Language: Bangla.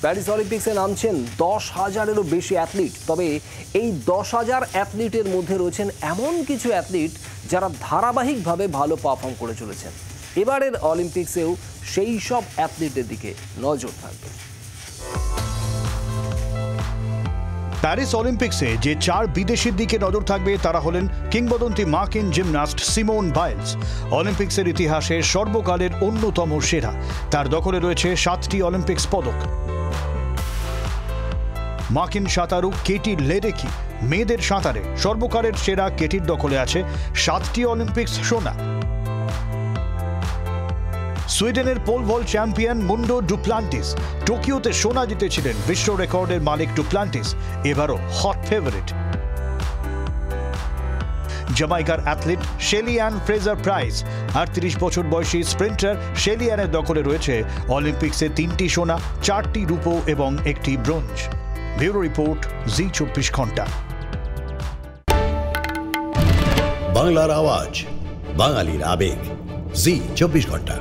প্যারিস অলিম্পিক্সে নামছেন 10,000-এরও বেশি অ্যাথলিট। তবে এই 10,000 অ্যাথলিটের মধ্যে রয়েছেন এমন কিছু অ্যাথলিট যারা ধারাবাহিকভাবে ভালো পারফর্ম করে চলেছেন। এবারের অলিম্পিক্সেও সেই সব অ্যাথলিটের দিকে নজর থাকবে। প্যারিস অলিম্পিক্সে যে 4 বিদেশির দিকে নজর থাকবে তারা হলেন কিংবদন্তি মার্কিন জিমন্যাস্ট সিমোন বাইলস। অলিম্পিক্সের ইতিহাসে সর্বকালের অন্যতম সেরা, তার দখলে রয়েছে 7টি অলিম্পিক্স পদক। মার্কিন সাঁতারু কেটি লেডেকি মেয়েদের সাঁতারে সর্বকালের সেরা কেটির দখলে আছে 7টি অলিম্পিক্স সোনা। সুইডেনের pole vault champion Mondo Duplantis টোকিওতে সোনা জিতেছিলেন। বিশ্ব রেকর্ডের মালিক ডুপ্লান্টিস এবারও হট ফেভারিট। জামাইকার athlete Shelly Ann Fraser Pryce 38 বছর বয়সী স্প্রিন্টার শেলি অ্যানের দখলে রয়েছে অলিম্পিক্সে 3টি সোনা, 4টি রূপো এবং 1টি ব্রোঞ্জ। ব্যুরো রিপোর্ট, জি 24 ঘন্টা। বাংলার আওয়াজ, বাঙালির আবেগ, জি 24 ঘন্টা।